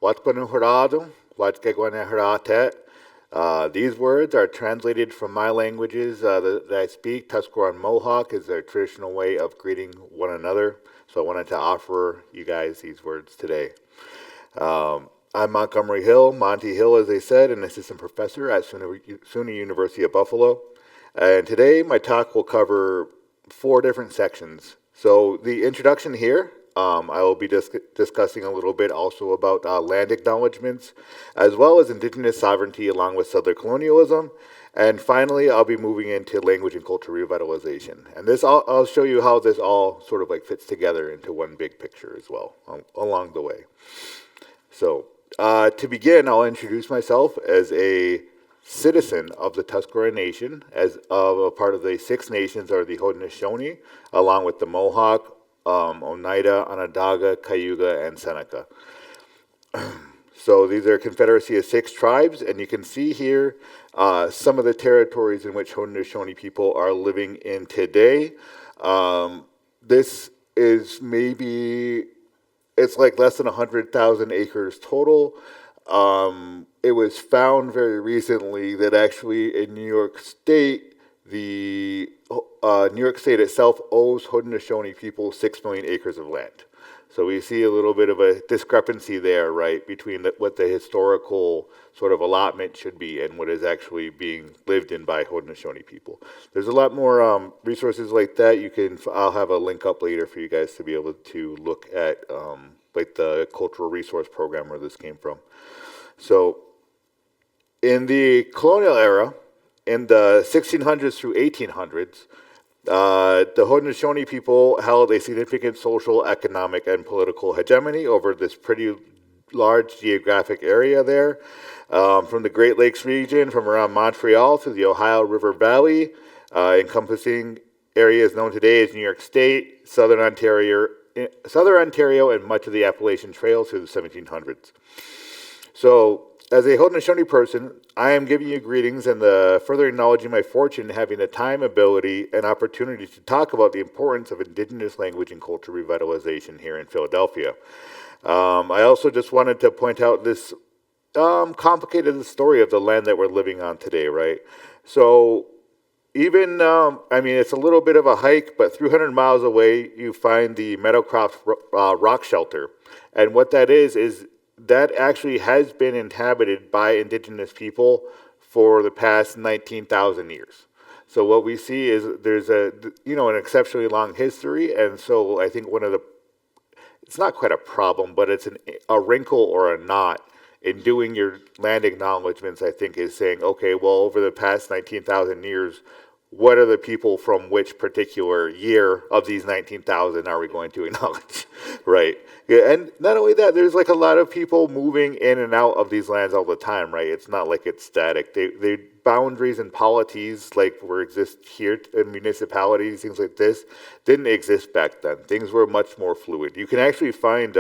Watpanuhuradu, Watkegwaneharate. These words are translated from my languages that I speak. Tuscarora and Mohawk is their traditional way of greeting one another. So I wanted to offer you guys these words today. I'm Montgomery Hill, Monty Hill, as they said, an assistant professor at SUNY University of Buffalo. And today my talk will cover 4 different sections. So the introduction here, I will be discussing a little bit also about land acknowledgments, as well as indigenous sovereignty along with settler colonialism. And finally, I'll be moving into language and culture revitalization. And this, I'll show you how this all sort of like fits together into one big picture as well along the way. So to begin, I'll introduce myself as a citizen of the Tuscarora Nation, as of a part of the 6 nations are the Haudenosaunee, along with the Mohawk, Oneida, Onondaga, Cayuga, and Seneca. So these are a confederacy of 6 tribes, and you can see here some of the territories in which Haudenosaunee people are living in today. This is it's like less than 100,000 acres total. It was found very recently that actually in New York State, the New York State itself owes Haudenosaunee people 6 million acres of land. So we see a little bit of a discrepancy there, right, between what the historical sort of allotment should be and what is actually being lived in by Haudenosaunee people. There's a lot more resources like that. I'll have a link up later for you guys to be able to look at like the cultural resource program where this came from. So in the colonial era, in the 1600s through 1800s, the Haudenosaunee people held a significant social, economic, and political hegemony over this pretty large geographic area there. From the Great Lakes region, from around Montreal to the Ohio River Valley, encompassing areas known today as New York State, Southern Ontario, and much of the Appalachian Trail through the 1700s. So, as a Haudenosaunee person, I am giving you greetings and further acknowledging my fortune in having the time, ability, and opportunity to talk about the importance of Indigenous language and culture revitalization here in Philadelphia. I also just wanted to point out this complicated story of the land that we're living on today, right? So even, it's a little bit of a hike, but 300 miles away, you find the Meadowcroft Rock Shelter. And what that is that actually has been inhabited by indigenous people for the past 19,000 years. So what we see is there's an exceptionally long history, and so I think it's not quite a problem, but it's a wrinkle or a knot in doing your land acknowledgments, I think, is saying, okay, well, over the past 19,000 years, what are the people from which particular year of these 19,000 are we going to acknowledge, right? Yeah, and not only that, there's like a lot of people moving in and out of these lands all the time, right? It's not like it's static. They boundaries and polities like exist here in municipalities, things like this, didn't exist back then. Things were much more fluid. You can actually find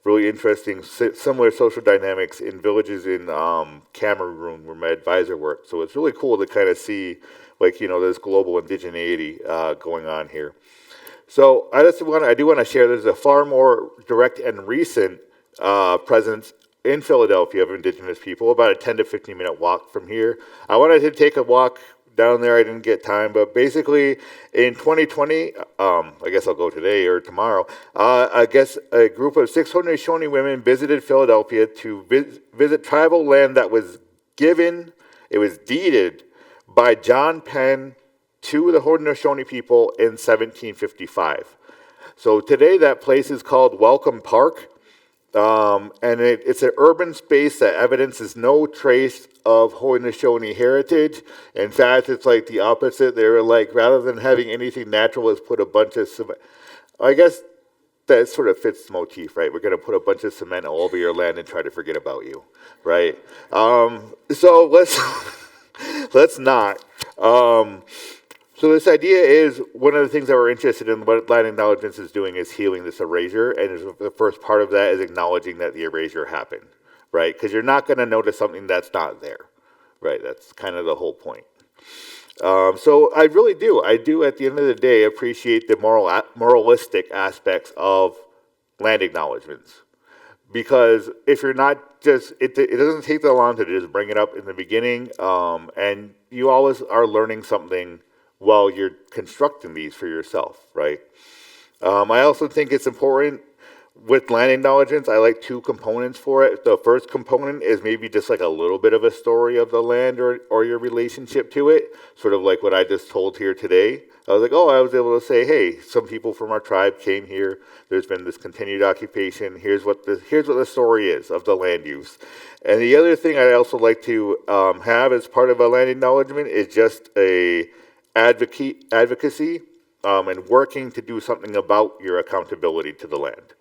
really interesting similar social dynamics in villages in Cameroon where my advisor worked. So it's really cool to kind of see this global indigeneity going on here. So I do want to share there's a far more direct and recent presence in Philadelphia of indigenous people, about a 10 to 15 minute walk from here. I wanted to take a walk down there. I didn't get time, but basically in 2020, I guess I'll go today or tomorrow, I guess a group of 6 Haudenosaunee women visited Philadelphia to visit tribal land that was deeded by John Penn to the Haudenosaunee people in 1755. So today that place is called Welcome Park, and it's an urban space that evidences no trace of Haudenosaunee heritage. In fact, it's like the opposite. They were like, rather than having anything natural, let's put a bunch of cement. I guess that sort of fits the motif, right? We're going to put a bunch of cement all over your land and try to forget about you, right? So let's not. So this idea is one of the things that we're interested in, what land acknowledgments is doing is healing this erasure, and the first part of that is acknowledging that the erasure happened, right? Because you're not going to notice something that's not there, right? That's kind of the whole point. So I really do. I do, at the end of the day, appreciate the moralistic aspects of land acknowledgments. because if you're not just, it doesn't take that long to just bring it up in the beginning, and you always are learning something while you're constructing these for yourself, right? I also think it's important with land acknowledgements. I like two components for it. The first component is maybe just like a little bit of a story of the land or your relationship to it, sort of like what I just told here today. I was like, oh, I was able to say, hey, some people from our tribe came here. There's been this continued occupation. Here's what the story is of the land use. And the other thing I also like to have as part of a land acknowledgement is just a advocacy and working to do something about your accountability to the land.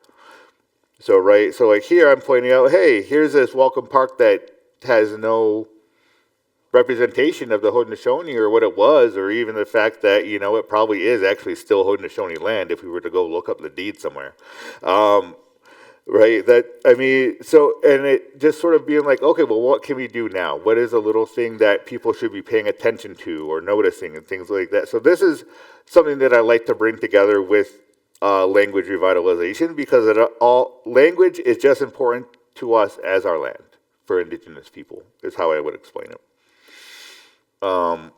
So, right, so like here I'm pointing out, hey, here's this welcome park that has no representation of the Haudenosaunee or what it was, or even the fact that, it probably is actually still Haudenosaunee land if we were to go look up the deed somewhere. Right, and it just sort of being like, okay, well, what can we do now? What is a little thing that people should be paying attention to or noticing and things like that? So this is something that I like to bring together with language revitalization, because language is just important to us as our land for Indigenous people, is how I would explain it. All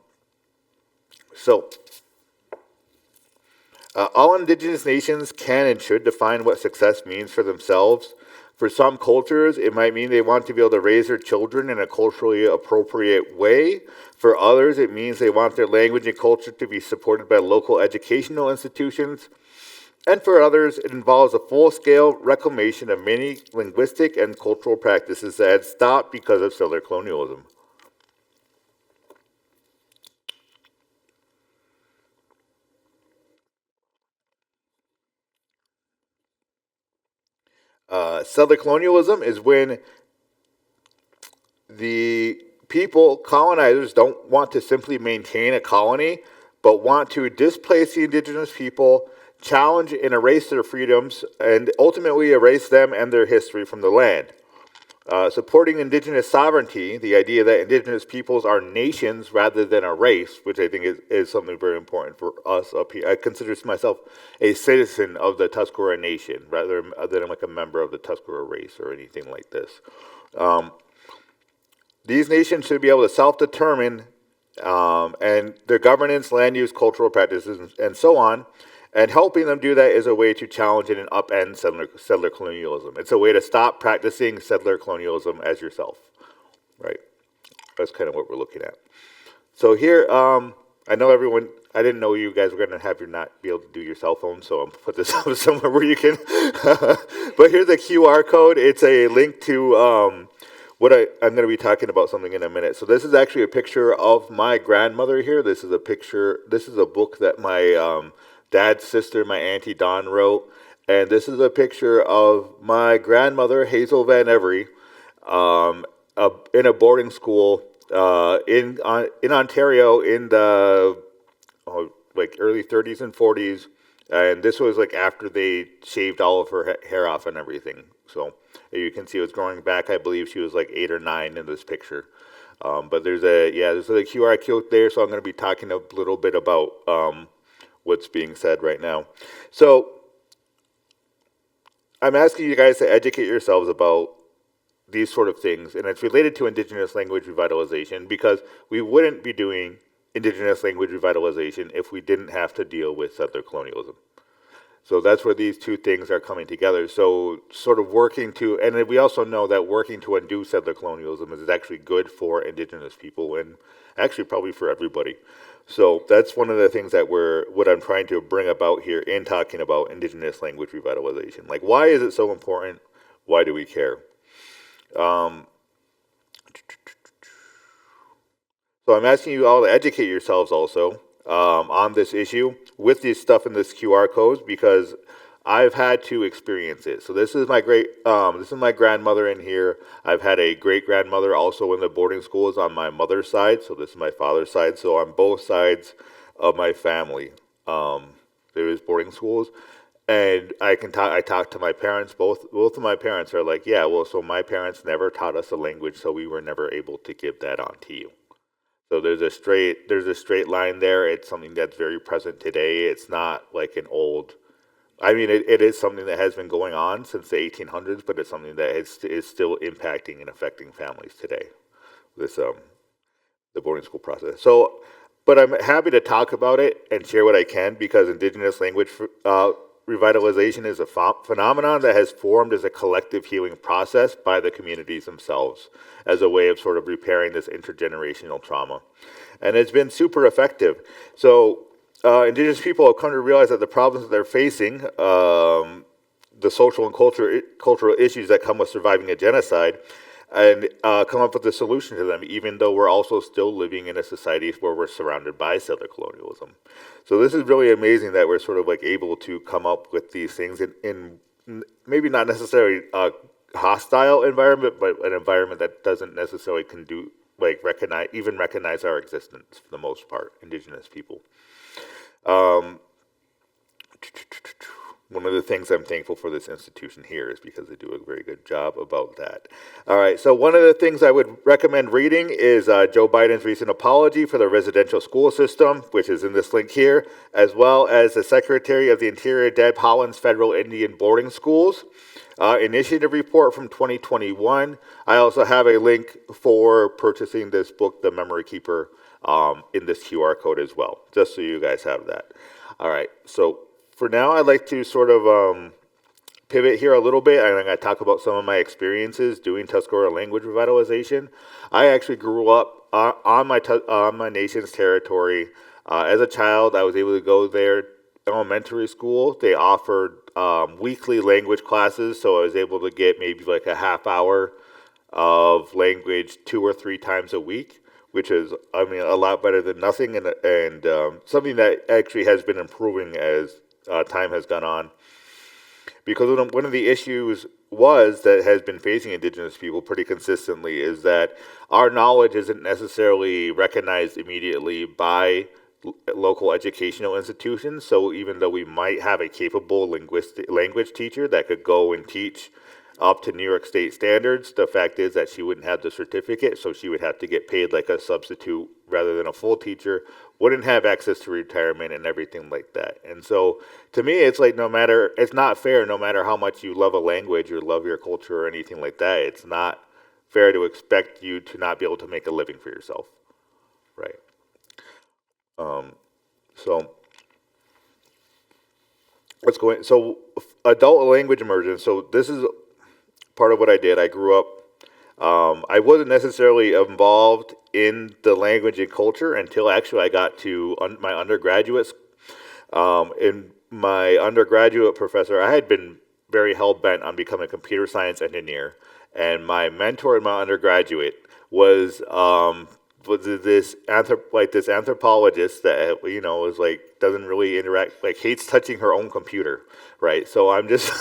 Indigenous nations can and should define what success means for themselves. For some cultures, it might mean they want to be able to raise their children in a culturally appropriate way. For others, it means they want their language and culture to be supported by local educational institutions. And for others, it involves a full-scale reclamation of many linguistic and cultural practices that had stopped because of settler colonialism. Settler colonialism is when the colonizers, don't want to simply maintain a colony, but want to displace the indigenous people, challenge and erase their freedoms, and ultimately erase them and their history from the land. Supporting indigenous sovereignty, the idea that indigenous peoples are nations rather than a race, which I think is something very important for us up here. I consider myself a citizen of the Tuscarora nation rather than like a member of the Tuscarora race or anything like this. These nations should be able to self-determine and their governance, land use, cultural practices, and so on. And helping them do that is a way to challenge and upend settler colonialism. It's a way to stop practicing settler colonialism as yourself, right? That's kind of what we're looking at. So here, I know everyone, I didn't know you guys were going to have not be able to do your cell phone, so I'm going to put this up somewhere where you can. But here's a QR code. It's a link to I'm going to be talking about something in a minute. So this is actually a picture of my grandmother here. This is a book that my dad's sister, my Auntie Dawn, wrote. And this is a picture of my grandmother, Hazel Van Every, in a boarding school in Ontario in the early 30s and 40s. And this was like after they shaved all of her hair off and everything. So you can see it was growing back. I believe she was like 8 or 9 in this picture. But there's a QR code there. So I'm going to be talking a little bit about what's being said right now. So I'm asking you guys to educate yourselves about these sort of things, and it's related to Indigenous language revitalization, because we wouldn't be doing Indigenous language revitalization if we didn't have to deal with settler colonialism. So that's where these two things are coming together. So sort of working to, and we also know that working to undo settler colonialism is actually good for Indigenous people and actually probably for everybody. So that's one of the things that what I'm trying to bring about here in talking about Indigenous language revitalization. Like, why is it so important? Why do we care? So I'm asking you all to educate yourselves also on this issue with this stuff in this QR codes, because I've had to experience it. So this is my grandmother in here. I've had a great grandmother also in the boarding schools on my mother's side. So this is my father's side. So on both sides of my family, there is boarding schools, and I talk to my parents. Both of my parents are like, yeah, well, so my parents never taught us a language, so we were never able to give that on to you. So there's a straight line there. It's something that's very present today. It's not like an old I mean, it is something that has been going on since the 1800s, but it's something that is still impacting and affecting families today. This the boarding school process. So, but I'm happy to talk about it and share what I can because Indigenous language revitalization is a phenomenon that has formed as a collective healing process by the communities themselves as a way of sort of repairing this intergenerational trauma. And it's been super effective. So Indigenous people have come to realize that the problems that they're facing, the social and cultural issues that come with surviving a genocide, and come up with a solution to them, even though we're also still living in a society where we're surrounded by settler colonialism. So this is really amazing that we're sort of like able to come up with these things in maybe not necessarily a hostile environment, but an environment that doesn't necessarily recognize our existence for the most part, Indigenous people. One of the things I'm thankful for this institution here is because they do a very good job about that. All right, so one of the things I would recommend reading is Joe Biden's recent apology for the residential school system, which is in this link here, as well as the Secretary of the Interior, Deb Haaland's Federal Indian Boarding Schools Initiative Report from 2021. I also have a link for purchasing this book, The Memory Keeper, in this QR code as well, just so you guys have that. All right, so for now, I'd like to sort of pivot here a little bit, and I'm going to talk about some of my experiences doing Tuscarora language revitalization. I actually grew up on my nation's territory. As a child, I was able to go there elementary school. They offered weekly language classes, so I was able to get maybe like a half hour of language 2 or 3 times a week, which is, I mean, a lot better than nothing, and something that actually has been improving as time has gone on. Because one of the issues that has been facing Indigenous people pretty consistently is that our knowledge isn't necessarily recognized immediately by local educational institutions. So even though we might have a capable language teacher that could go and teach up to New York State standards, the fact is that she wouldn't have the certificate, so she would have to get paid like a substitute rather than a full teacher, wouldn't have access to retirement and everything like that. And so to me, it's like it's not fair, no matter how much you love a language or love your culture or anything like that, it's not fair to expect you to not be able to make a living for yourself, right? So let's go in. So adult language immersion. So this is part of what I did. I grew up, I wasn't necessarily involved in the language and culture until actually I got to my undergraduates. In my undergraduate professor, I had been very hell-bent on becoming a computer science engineer. And my mentor in my undergraduate was this anthropologist that was like doesn't really interact, like hates touching her own computer, right? So I'm just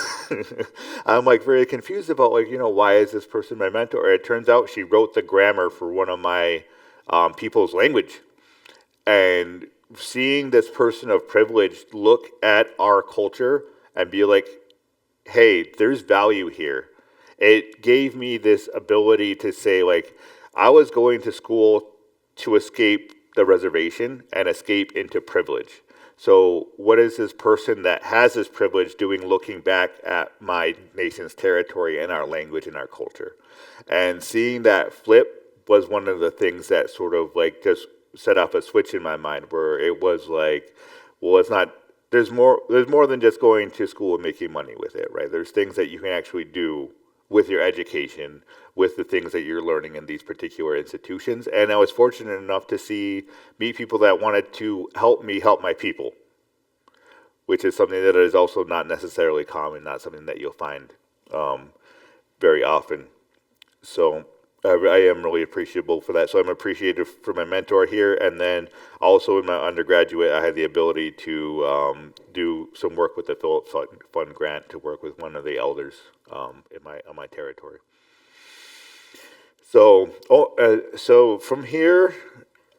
I'm like very confused about why is this person my mentor? It turns out she wrote the grammar for one of my people's language, and seeing this person of privilege look at our culture and be like, hey, there's value here. It gave me this ability to say, like, I was going to school to escape the reservation and escape into privilege. So what is this person that has this privilege doing looking back at my nation's territory and our language and our culture? And seeing that flip was one of the things that sort of like just set off a switch in my mind where it was like, well, it's not, there's more than just going to school and making money with it, right? There's things that you can actually do with your education, with the things that you're learning in these particular institutions. And I was fortunate enough to meet people that wanted to help me help my people, which is something that is also not necessarily common, not something that you'll find very often. So I am really appreciable for that. So I'm appreciative for my mentor here. And then also in my undergraduate, I had the ability to do some work with the Phillips Fund grant to work with one of the elders on my territory. So from here,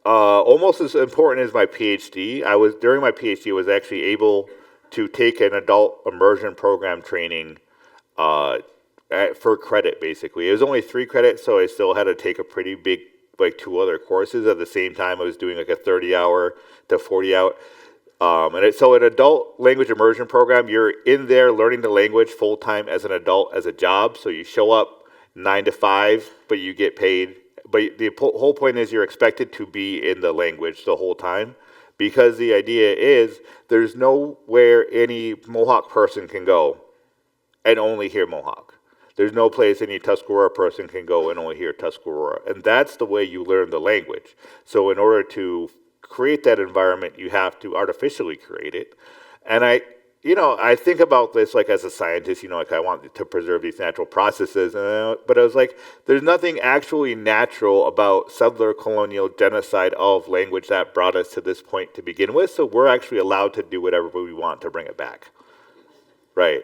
almost as important as my PhD, during my PhD, I was actually able to take an adult immersion program training for credit, basically. It was only 3 credits, so I still had to take a pretty big, like 2 other courses. At the same time, I was doing like a 30-hour to 40-hour So an adult language immersion program, you're in there learning the language full time as an adult as a job. So you show up 9 to 5, but you get paid. But the whole point is you're expected to be in the language the whole time, because the idea is there's nowhere any Mohawk person can go and only hear Mohawk. There's no place any Tuscarora person can go and only hear Tuscarora. And that's the way you learn the language. So in order to create that environment, you have to artificially create it. And I think about this like as a scientist, like I want to preserve these natural processes. But I was like, there's nothing actually natural about settler colonial genocide of language that brought us to this point to begin with. So we're actually allowed to do whatever we want to bring it back. Right.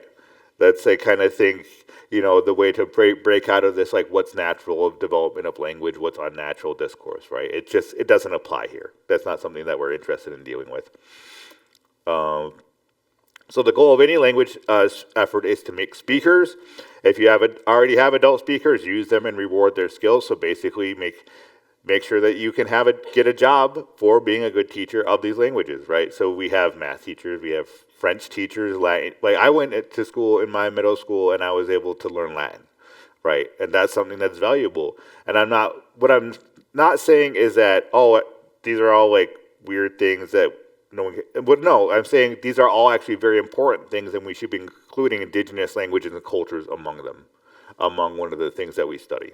That's a kind of thing, the way to break out of this, like what's natural of development of language, what's unnatural discourse, right? It doesn't apply here. That's not something that we're interested in dealing with. So the goal of any language effort is to make speakers. If you already have adult speakers, use them and reward their skills. So basically make sure that you can get a job for being a good teacher of these languages, right? So we have math teachers, we have French teachers, Latin. Like I went to school in my middle school and I was able to learn Latin, right? And that's something that's valuable. And what I'm not saying is that, these are all like weird things that no one can, but no, I'm saying these are all actually very important things, and we should be including indigenous languages and cultures among them, among one of the things that we study.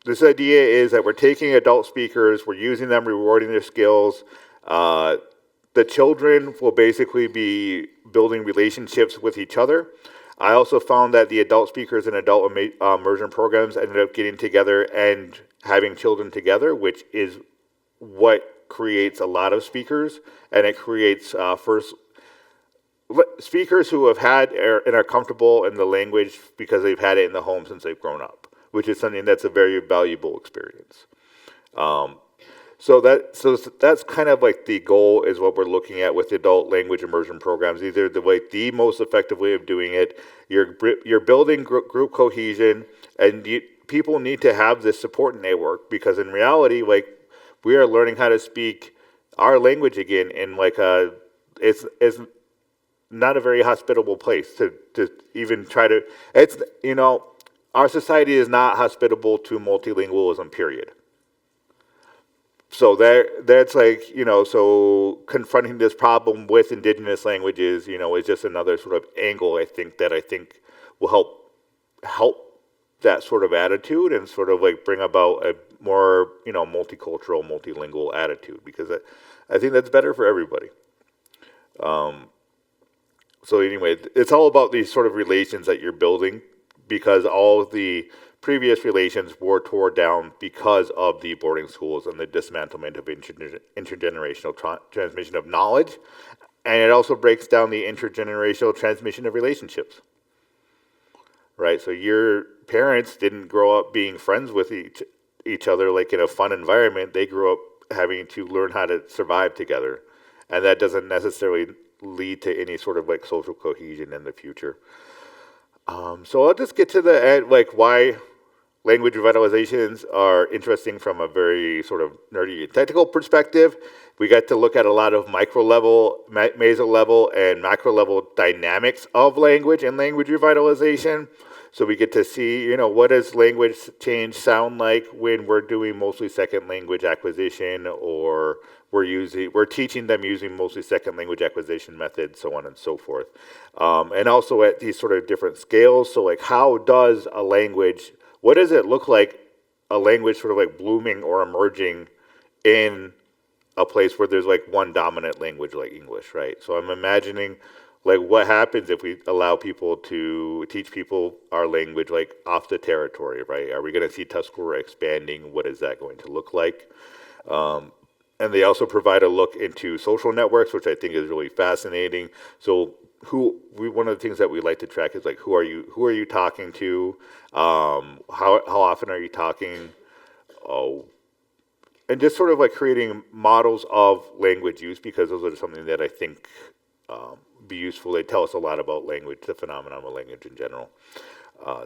This idea is that we're taking adult speakers, we're using them, rewarding their skills. The children will basically be building relationships with each other. I also found that the adult speakers in adult immersion programs ended up getting together and having children together, which is what creates a lot of speakers, and it creates speakers who have had and are comfortable in the language because they've had it in the home since they've grown up, which is something that's a very valuable experience. So that's kind of like the goal is what we're looking at with the adult language immersion programs. These are the most effective way of doing it. You're building group cohesion, and people need to have this support network, because in reality, like, we are learning how to speak our language again in it's not a very hospitable place to even try to, our society is not hospitable to multilingualism, period. So that's like, so confronting this problem with indigenous languages, is just another sort of angle I think will help that sort of attitude and sort of like bring about a more, multicultural, multilingual attitude, because I think that's better for everybody. So anyway, it's all about these sort of relations that you're building, because all of the previous relations were torn down because of the boarding schools and the dismantlement of intergenerational transmission of knowledge. And it also breaks down the intergenerational transmission of relationships. Right, so your parents didn't grow up being friends with each other like in a fun environment. They grew up having to learn how to survive together, and that doesn't necessarily lead to any sort of like social cohesion in the future. So I'll just get to the end, like why language revitalizations are interesting from a very sort of nerdy and technical perspective. We got to look at a lot of micro level, meso level, and macro level dynamics of language and language revitalization. So we get to see, what does language change sound like when we're doing mostly second language acquisition, or we're teaching them using mostly second language acquisition methods, so on and so forth. And also at these sort of different scales. So like, how does a language, what does it look like a language sort of like blooming or emerging in a place where there's like one dominant language like English, right? So I'm imagining like what happens if we allow people to teach people our language like off the territory, right? Are we going to see Tuscarora expanding? What is that going to look like? And they also provide a look into social networks, which I think is really fascinating. So one of the things that we like to track is like, who are you talking to? How often are you talking? And just sort of like creating models of language use, because those are something that I think be useful. They tell us a lot about language, the phenomenon of language in general.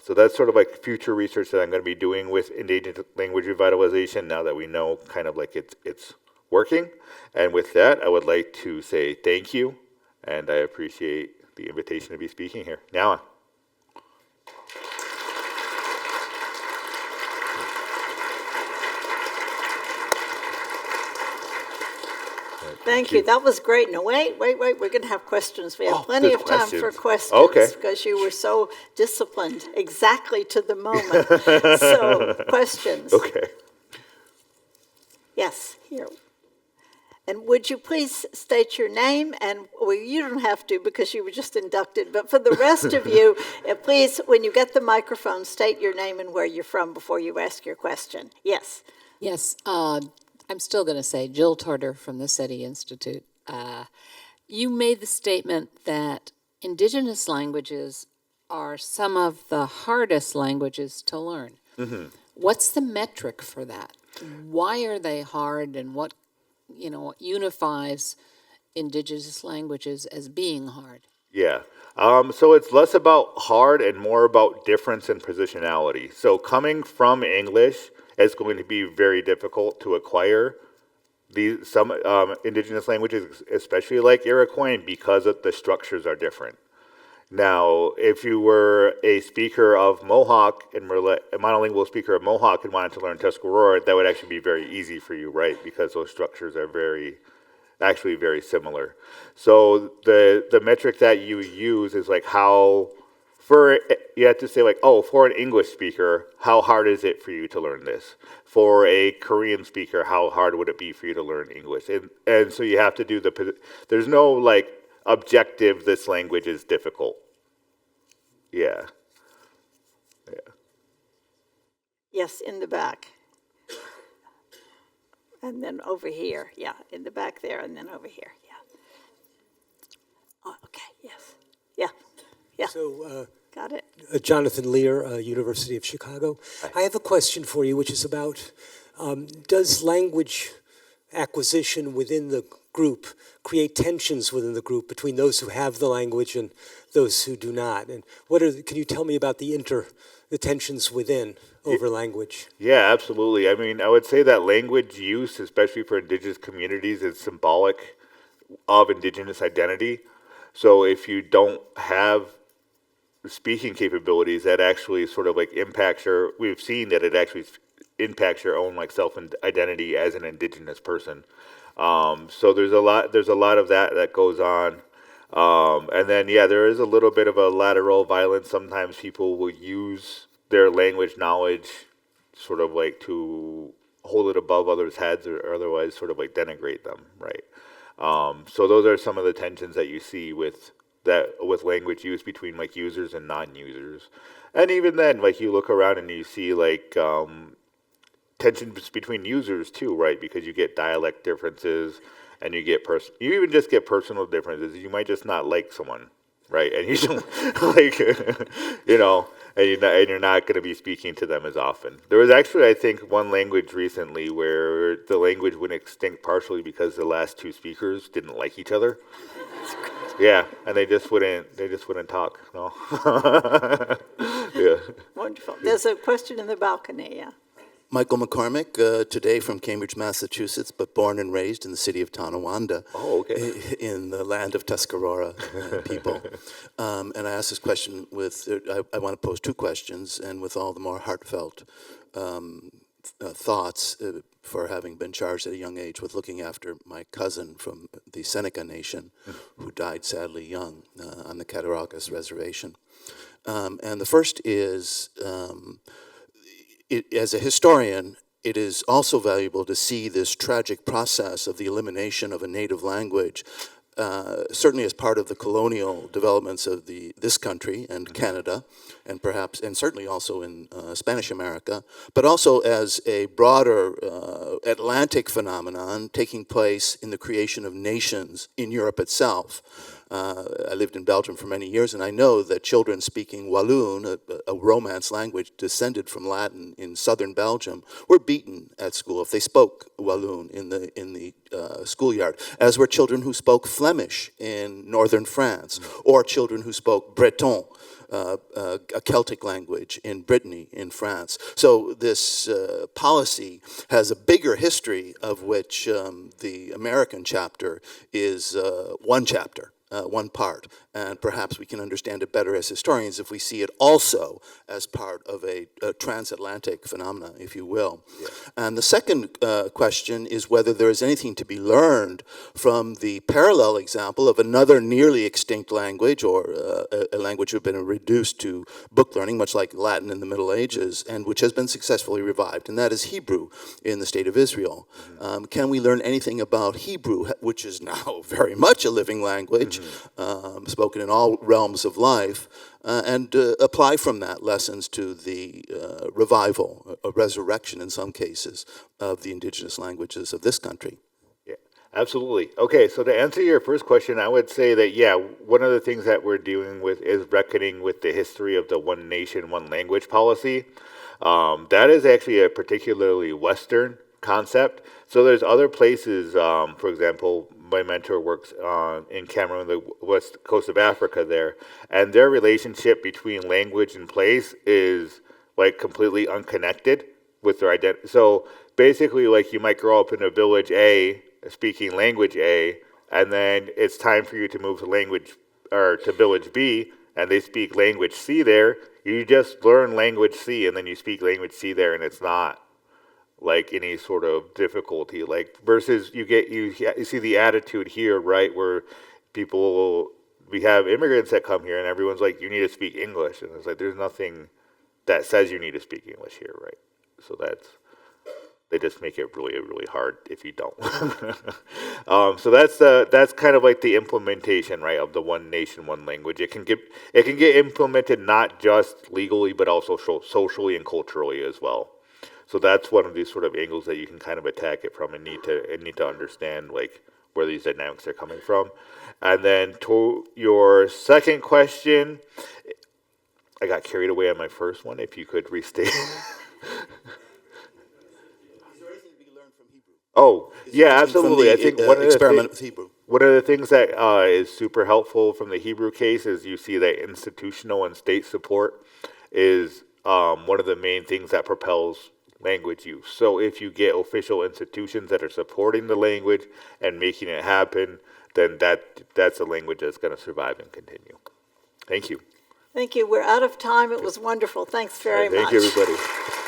So that's sort of like future research that I'm going to be doing with indigenous language revitalization, now that we know kind of like its working. And with that, I would like to say thank you, and I appreciate the invitation to be speaking here. Now. Thank you. That was great. No, wait. We're going to have questions. We have plenty of time for questions. Okay. Because you were so disciplined, exactly to the moment. So, questions. Okay. Yes, here. And would you please state your name? And well, you don't have to because you were just inducted. But for the rest of you, please, when you get the microphone, state your name and where you're from before you ask your question. Yes. Yes. I'm still going to say Jill Tarter from the SETI Institute. You made the statement that Indigenous languages are some of the hardest languages to learn. Mm-hmm. What's the metric for that? Why are they hard, and what unifies Indigenous languages as being hard? Yeah. So it's less about hard and more about difference in positionality. So coming from English, it's going to be very difficult to acquire some Indigenous languages, especially like Iroquois, because the structures are different. Now, if you were a speaker of Mohawk a monolingual speaker of Mohawk and wanted to learn Tuscarora, that would actually be very easy for you, right? Because those structures are actually very similar. So the metric that you use is like you have to say like, for an English speaker, how hard is it for you to learn this? For a Korean speaker, how hard would it be for you to learn English? And so you have to do there's no like objective, this language is difficult. Yeah. Yes, in the back. And then over here. Yeah, in the back there and then over here. Yeah. Oh, okay, yes. Yeah. So, got it. Jonathan Lear, University of Chicago. Hi. I have a question for you, which is about, does language acquisition within the group create tensions within the group between those who have the language and those who do not? And can you tell me about the tensions within over language? Yeah, absolutely. I mean, I would say that language use, especially for Indigenous communities, is symbolic of Indigenous identity. So if you don't have speaking capabilities, that actually sort of like we've seen that it actually impacts your own like self-identity as an Indigenous person. So there's a lot of that goes on. And then, there is a little bit of a lateral violence. Sometimes people will use their language knowledge sort of like to hold it above others' heads or otherwise sort of like denigrate them, right? So those are some of the tensions that you see with language use between like users and non-users. And even then, like you look around and you see like tensions between users too, right? Because you get dialect differences and you even just get personal differences. You might just not like someone, right? And you don't like, and you're not going to be speaking to them as often. There was actually, I think, one language recently where the language went extinct partially because the last two speakers didn't like each other. Yeah, and they just wouldn't talk. No. Yeah. Wonderful. There's a question in the balcony. Yeah. Michael McCormick, today from Cambridge, Massachusetts, but born and raised in the city of Tonawanda. Oh, okay. In the land of Tuscarora people. And I asked this question I want to pose two questions, and with all the more heartfelt thoughts for having been charged at a young age with looking after my cousin from the Seneca Nation, who died sadly young on the Cattaraugus Reservation. And the first is, as a historian, it is also valuable to see this tragic process of the elimination of a native language, certainly as part of the colonial developments of this country and Canada, and certainly also in Spanish America, but also as a broader Atlantic phenomenon taking place in the creation of nations in Europe itself. I lived in Belgium for many years, and I know that children speaking Walloon, a Romance language descended from Latin in southern Belgium, were beaten at school if they spoke Walloon in the schoolyard, as were children who spoke Flemish in northern France, or children who spoke Breton a Celtic language in Brittany, in France. So this policy has a bigger history, of which the American chapter is one chapter. One part, and perhaps we can understand it better as historians if we see it also as part of a transatlantic phenomena, if you will. Yeah. And the second question is whether there is anything to be learned from the parallel example of another nearly extinct language, or a language which has been reduced to book learning, much like Latin in the Middle Ages, and which has been successfully revived, and that is Hebrew in the State of Israel. Mm-hmm. Can we learn anything about Hebrew, which is now very much a living language, spoken in all realms of life, and apply from that lessons to the revival, a resurrection in some cases, of the indigenous languages of this country? Yeah, absolutely. Okay, so to answer your first question, I would say that, yeah, one of the things that we're dealing with is reckoning with the history of the one nation, one language policy. That is actually a particularly Western concept. So there's other places, for example, my mentor works in Cameroon, the west coast of Africa there, and their relationship between language and place is like completely unconnected with their identity. So basically, like, you might grow up in a village A, speaking language A, and then it's time for you to move to language, or to village B, and they speak language C there. You just learn language C, and then you speak language C there, and it's not like any sort of difficulty, like, versus you see the attitude here, right, where we have immigrants that come here and everyone's like, you need to speak English, and it's like, there's nothing that says you need to speak English here, right? So they just make it really, really hard if you don't. So that's kind of like the implementation, right, of the one nation, one language. It can get implemented not just legally, but also socially and culturally as well. So that's one of these sort of angles that you can kind of attack it from, and need to understand, like, where these dynamics are coming from. And then to your second question, I got carried away on my first one. If you could restate. Is there anything to be learned from Hebrew? Oh, yeah, absolutely. I think one experiment with Hebrew. One of the things that is super helpful from the Hebrew case is you see that institutional and state support is one of the main things that propels language use. So if you get official institutions that are supporting the language and making it happen, then that's a language that's going to survive and continue. Thank you. Thank you. We're out of time. It was wonderful. Thanks very much. Thank you, everybody.